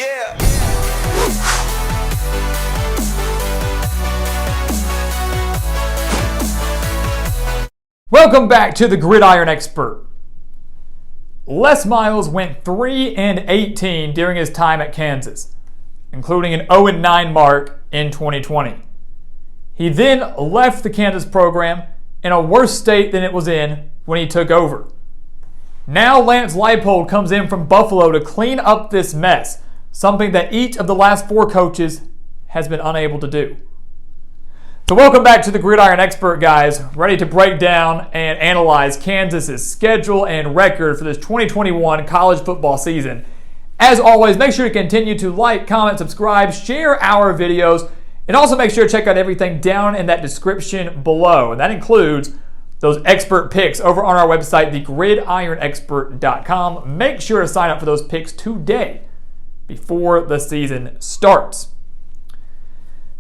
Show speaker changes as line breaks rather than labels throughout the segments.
Yeah.
Welcome back to the Gridiron Expert. Les Miles went 3-18 during his time at Kansas, including an 0-9 mark in 2020. He then left the Kansas program in a worse state than it was in when he took over. Now Lance Leipold comes in from Buffalo to clean up this mess, something that each of the last 4 coaches has been unable to do. So welcome back to the Gridiron Expert, guys. Ready to break down and analyze Kansas's schedule and record for this 2021 college football season. As always, make sure to continue to like, comment, subscribe, share our videos, and also make sure to check out everything down in that description below. And that includes those expert picks over on our website, thegridironexpert.com. Make sure to sign up for those picks today before the season starts.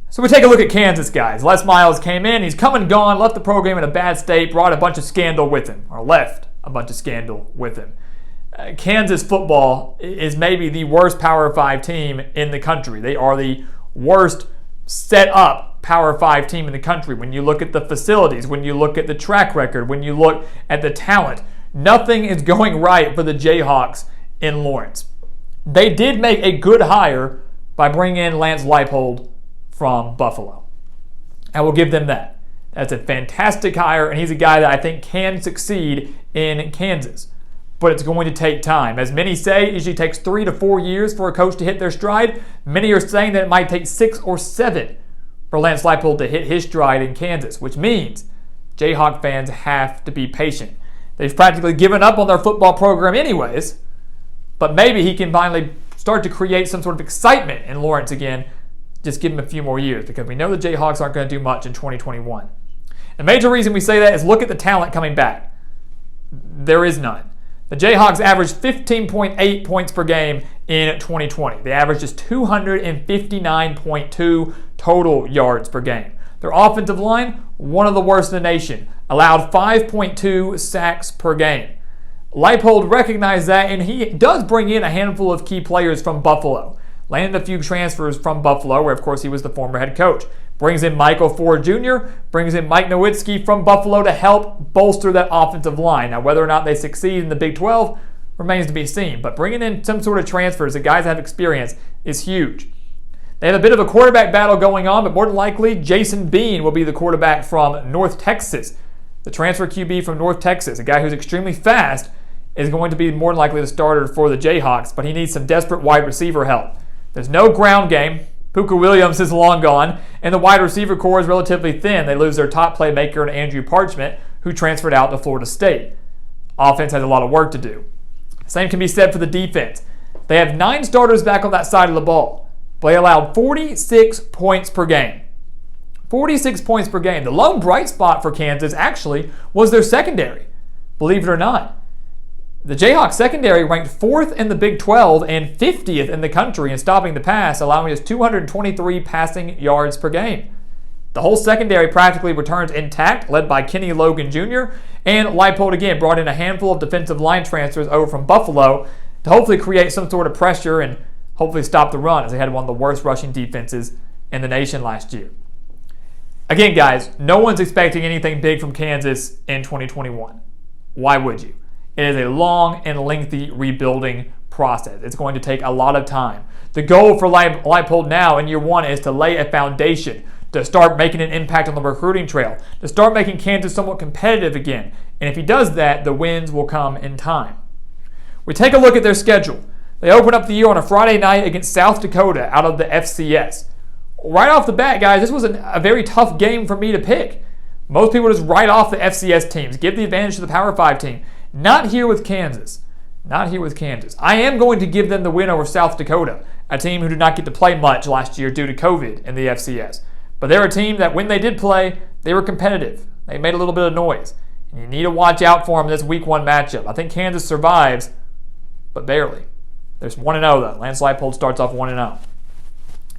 So we take a look at Kansas, guys. Les Miles came in, he's come and gone, left the program in a bad state, brought a bunch of scandal with him, or left a bunch of scandal with him. Kansas football is maybe the worst Power 5 team in the country. They are the worst set up Power 5 team in the country. When you look at the facilities, when you look at the track record, when you look at the talent, nothing is going right for the Jayhawks in Lawrence. They did make a good hire by bringing in Lance Leipold from Buffalo. I will give them that. That's a fantastic hire, and he's a guy that I think can succeed in Kansas. But it's going to take time. As many say, it usually takes 3 to 4 years for a coach to hit their stride. Many are saying that it might take 6 or 7 for Lance Leipold to hit his stride in Kansas, which means Jayhawk fans have to be patient. They've practically given up on their football program anyways, but maybe he can finally start to create some sort of excitement in Lawrence again. Just give him a few more years, because we know the Jayhawks aren't going to do much in 2021. The major reason we say that is look at the talent coming back. There is none. The Jayhawks averaged 15.8 points per game in 2020. They averaged just 259.2 total yards per game. Their offensive line, one of the worst in the nation, allowed 5.2 sacks per game. Leipold recognized that, and he does bring in a handful of key players from Buffalo. Landed a few transfers from Buffalo, where of course he was the former head coach. Brings in Michael Ford Jr., brings in Mike Nowitzki from Buffalo to help bolster that offensive line. Now, whether or not they succeed in the Big 12 remains to be seen, but bringing in some sort of transfers that guys have experience is huge. They have a bit of a quarterback battle going on, but more than likely, Jason Bean will be the quarterback from North Texas. The transfer QB from North Texas, a guy who's extremely fast, is going to be more than likely the starter for the Jayhawks, but he needs some desperate wide receiver help. There's no ground game. Puka Williams is long gone, and the wide receiver core is relatively thin. They lose their top playmaker in Andrew Parchment, who transferred out to Florida State. Offense has a lot of work to do. Same can be said for the defense. They have 9 starters back on that side of the ball, but they allowed 46 points per game. 46 points per game. The lone bright spot for Kansas actually was their secondary, believe it or not. The Jayhawks secondary ranked 4th in the Big 12 and 50th in the country in stopping the pass, allowing us 223 passing yards per game. The whole secondary practically returns intact, led by Kenny Logan Jr., and Leipold again brought in a handful of defensive line transfers over from Buffalo to hopefully create some sort of pressure and hopefully stop the run, as they had one of the worst rushing defenses in the nation last year. Again, guys, no one's expecting anything big from Kansas in 2021. Why would you? It is a long and lengthy rebuilding process. It's going to take a lot of time. The goal for Leipold now in year 1 is to lay a foundation, to start making an impact on the recruiting trail, to start making Kansas somewhat competitive again. And if he does that, the wins will come in time. We take a look at their schedule. They open up the year on a Friday night against South Dakota out of the FCS. Right off the bat, guys, this was a very tough game for me to pick. Most people just write off the FCS teams, give the advantage to the Power 5 team. Not here with Kansas. Not here with Kansas. I am going to give them the win over South Dakota, a team who did not get to play much last year due to COVID in the FCS. But they're a team that when they did play, they were competitive. They made a little bit of noise. And you need to watch out for them in this Week 1 matchup. I think Kansas survives, but barely. There's 1-0 though. Lance Leipold starts off 1-0.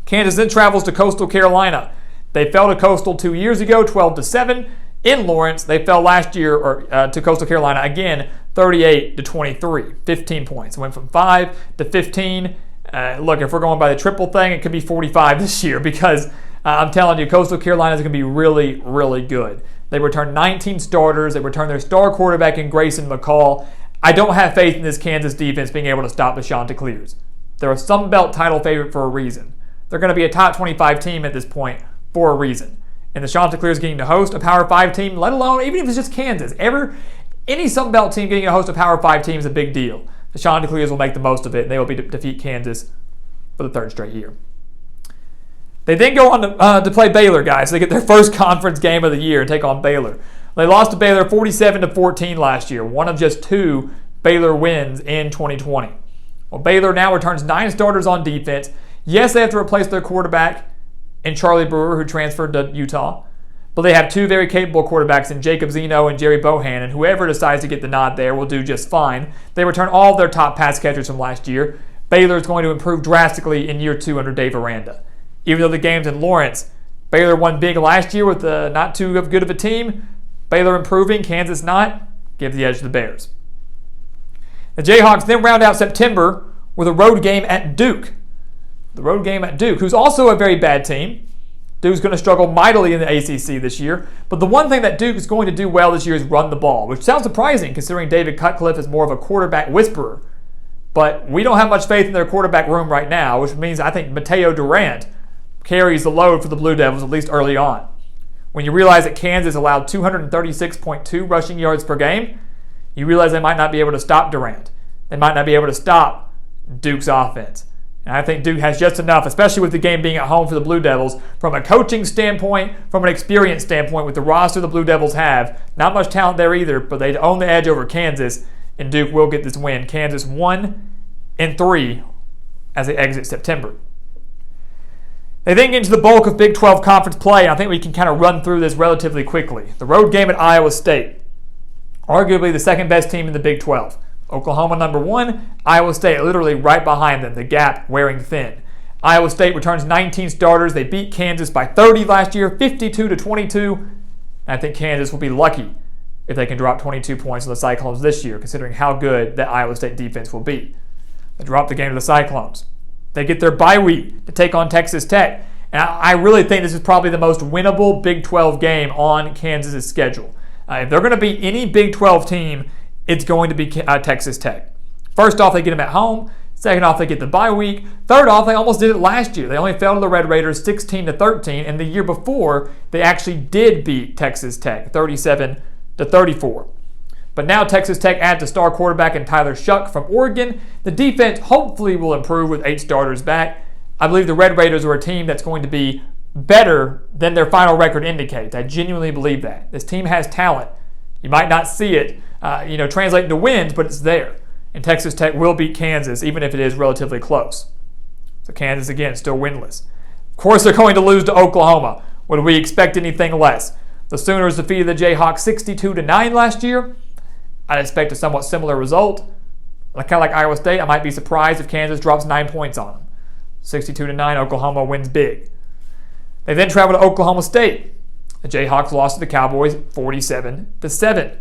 Kansas then travels to Coastal Carolina. They fell to Coastal 2 years ago, 12-7. In Lawrence, they fell last year to Coastal Carolina again, 38-23, 15 points. It went from 5 to 15. Look, if we're going by the triple thing, it could be 45 this year because I'm telling you, Coastal Carolina is going to be really, really good. They return 19 starters. They return their star quarterback in Grayson McCall. I don't have faith in this Kansas defense being able to stop the Chanticleers. They're a Sun Belt title favorite for a reason. They're going to be a top 25 team at this point for a reason. And the Chanticleers getting to host a Power 5 team, let alone, even if it's just Kansas, any Sun Belt team getting to host a Power 5 team is a big deal. The Chanticleers will make the most of it, and they will defeat Kansas for the third straight year. They then go on to play Baylor, guys. So they get their first conference game of the year and take on Baylor. They lost to Baylor 47-14 last year, one of just 2 Baylor wins in 2020. Well, Baylor now returns 9 starters on defense. Yes, they have to replace their quarterback in Charlie Brewer, who transferred to Utah. But they have 2 very capable quarterbacks in Jacob Zeno and Jerry Bohannon. Whoever decides to get the nod there will do just fine. They return all of their top pass catchers from last year. Baylor is going to improve drastically in year 2 under Dave Aranda. Even though the game's in Lawrence, Baylor won big last year with not too good of a team. Baylor improving, Kansas not. Give the edge to the Bears. The Jayhawks then round out September with a road game at Duke. The road game at Duke, who's also a very bad team. Duke's going to struggle mightily in the ACC this year. But the one thing that Duke is going to do well this year is run the ball, which sounds surprising considering David Cutcliffe is more of a quarterback whisperer. But we don't have much faith in their quarterback room right now, which means I think Mateo Durant carries the load for the Blue Devils, at least early on. When you realize that Kansas allowed 236.2 rushing yards per game, you realize they might not be able to stop Durant. They might not be able to stop Duke's offense. And I think Duke has just enough, especially with the game being at home for the Blue Devils, from a coaching standpoint, from an experience standpoint, with the roster the Blue Devils have. Not much talent there either, but they own the edge over Kansas, and Duke will get this win. Kansas 1-3 as they exit September. They then get into the bulk of Big 12 conference play, and I think we can kind of run through this relatively quickly. The road game at Iowa State, arguably the second best team in the Big 12. Oklahoma number 1, Iowa State literally right behind them, the gap wearing thin. Iowa State returns 19 starters. They beat Kansas by 30 last year, 52-22. And I think Kansas will be lucky if they can drop 22 points on the Cyclones this year, considering how good that Iowa State defense will be. They drop the game to the Cyclones. They get their bye week to take on Texas Tech. And I really think this is probably the most winnable Big 12 game on Kansas' schedule. If they're going to beat any Big 12 team, it's going to be Texas Tech. First off, they get them at home. Second off, they get the bye week. Third off, they almost did it last year. They only fell to the Red Raiders 16-13, and the year before, they actually did beat Texas Tech 37-34. But now Texas Tech adds a star quarterback in Tyler Shuck from Oregon. The defense hopefully will improve with 8 starters back. I believe the Red Raiders are a team that's going to be better than their final record indicates. I genuinely believe that. This team has talent. You might not see it translate into wins, but it's there. And Texas Tech will beat Kansas, even if it is relatively close. So Kansas, again, still winless. Of course, they're going to lose to Oklahoma. Would we expect anything less? The Sooners defeated the Jayhawks 62-9 last year. I'd expect a somewhat similar result. Kind of like Iowa State, I might be surprised if Kansas drops 9 points on them. 62-9, Oklahoma wins big. They then travel to Oklahoma State. The Jayhawks lost to the Cowboys 47-7.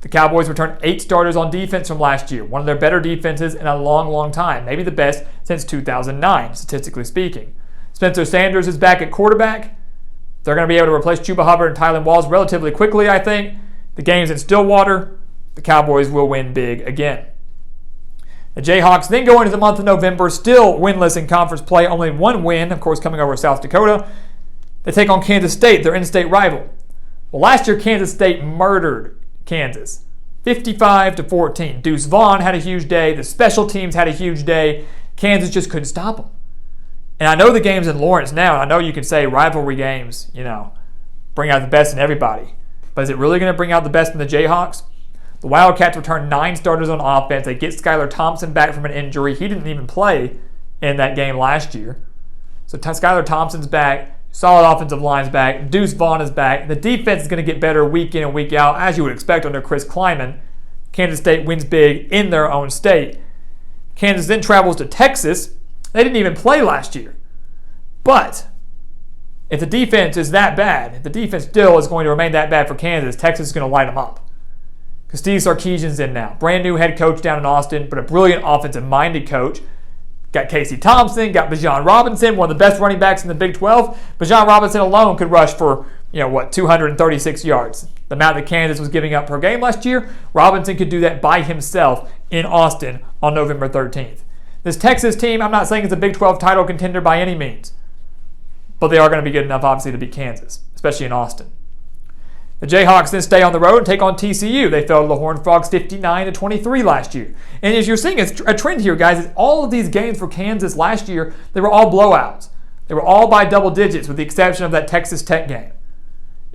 The Cowboys returned 8 starters on defense from last year, one of their better defenses in a long, long time, maybe the best since 2009, statistically speaking. Spencer Sanders is back at quarterback. They're going to be able to replace Chuba Hubbard and Tylan Walls relatively quickly, I think. The game's in Stillwater. The Cowboys will win big again. The Jayhawks then go into the month of November, still winless in conference play, only 1 win, of course, coming over South Dakota. They take on Kansas State, their in-state rival. Well, last year, Kansas State murdered Kansas, 55-14. Deuce Vaughn had a huge day. The special teams had a huge day. Kansas just couldn't stop them. And I know the game's in Lawrence now. I know you can say rivalry games, bring out the best in everybody. But is it really going to bring out the best in the Jayhawks? The Wildcats return 9 starters on offense. They get Skylar Thompson back from an injury. He didn't even play in that game last year. So Skylar Thompson's back. Solid offensive line's back. Deuce Vaughn is back. The defense is going to get better week in and week out, as you would expect under Chris Kleiman. Kansas State wins big in their own state. Kansas then travels to Texas. They didn't even play last year. But if the defense is that bad, if the defense still is going to remain that bad for Kansas, Texas is going to light them up. Because Steve Sarkisian's in now. Brand new head coach down in Austin, but a brilliant offensive-minded coach. Got Casey Thompson, got Bijan Robinson, one of the best running backs in the Big 12. Bijan Robinson alone could rush for, 236 yards. The amount that Kansas was giving up per game last year, Robinson could do that by himself in Austin on November 13th. This Texas team, I'm not saying it's a Big 12 title contender by any means, but they are going to be good enough, obviously, to beat Kansas, especially in Austin. The Jayhawks then stay on the road and take on TCU. They fell to the Horned Frogs 59-23 last year. And as you're seeing, it's a trend here, guys, is all of these games for Kansas last year, they were all blowouts. They were all by double digits with the exception of that Texas Tech game.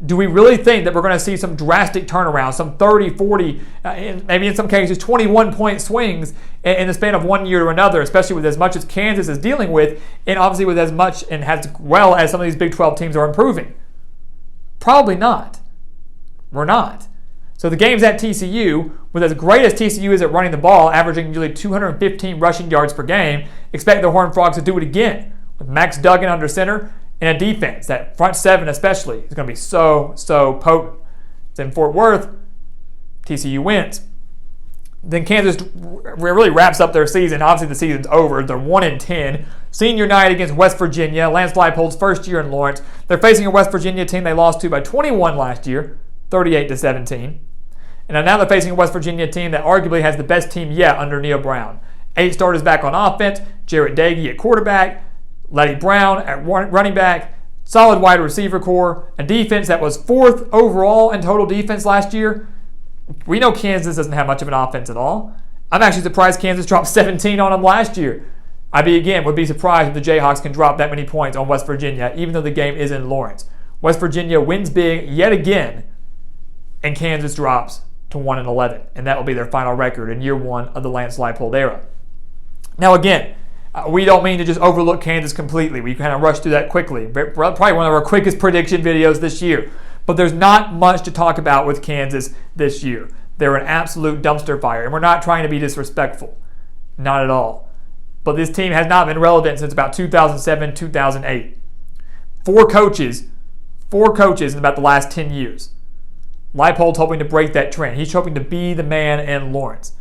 Do we really think that we're going to see some drastic turnaround, some 30, 40, maybe in some cases 21-point swings in the span of 1 year to another, especially with as much as Kansas is dealing with, and obviously with as much and as well as some of these Big 12 teams are improving? Probably not. We're not. So the games at TCU, with as great as TCU is at running the ball, averaging nearly 215 rushing yards per game, expect the Horned Frogs to do it again with Max Duggan under center and a defense. That front seven especially is going to be so potent. It's in Fort Worth. TCU wins. Then Kansas really wraps up their season. Obviously the season's over. They're 1-10. Senior night against West Virginia. Lance Leipold's first year in Lawrence. They're facing a West Virginia team they lost to by 21 last year, 38-17. And now they're facing a West Virginia team that arguably has the best team yet under Neil Brown. 8 starters back on offense. Jarrett Dagey at quarterback. Letty Brown at running back, solid wide receiver core, a defense that was 4th overall in total defense last year. We know Kansas doesn't have much of an offense at all. I'm actually surprised Kansas dropped 17 on them last year. Would be surprised if the Jayhawks can drop that many points on West Virginia, even though the game is in Lawrence. West Virginia wins big yet again, and Kansas drops to 1-11, and that will be their final record in year 1 of the Lance Leipold era. Now again, we don't mean to just overlook Kansas completely. We kind of rushed through that quickly. Probably one of our quickest prediction videos this year. But there's not much to talk about with Kansas this year. They're an absolute dumpster fire, and we're not trying to be disrespectful. Not at all. But this team has not been relevant since about 2007, 2008. Four coaches in about the last 10 years. Leipold's hoping to break that trend. He's hoping to be the man in Lawrence.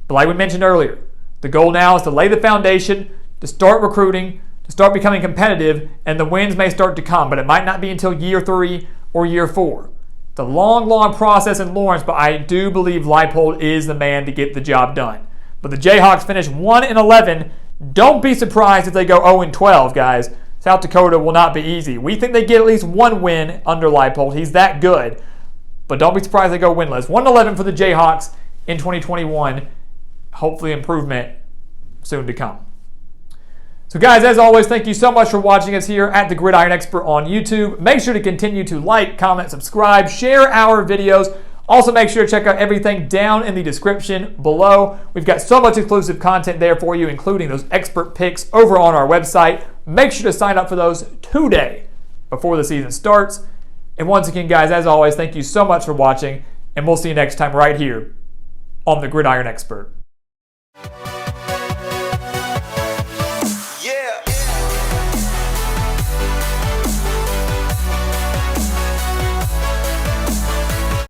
But like we mentioned earlier, the goal now is to lay the foundation, to start recruiting, to start becoming competitive, and the wins may start to come, but it might not be until year 3 or year 4. It's a long process in Lawrence, but I do believe Leipold is the man to get the job done. But the Jayhawks finish 1-11. Don't be surprised if they go 0-12, guys. South Dakota will not be easy. We think they get at least one win under Leipold. He's that good. But don't be surprised they go winless. 1-11 for the Jayhawks in 2021. Hopefully improvement soon to come. So guys, as always, thank you so much for watching us here at The Gridiron Expert on YouTube. Make sure to continue to like, comment, subscribe, share our videos. Also make sure to check out everything down in the description below. We've got so much exclusive content there for you, including those expert picks over on our website. Make sure to sign up for those today before the season starts. And once again, guys, as always, thank you so much for watching, and we'll see you next time right here on The Gridiron Expert.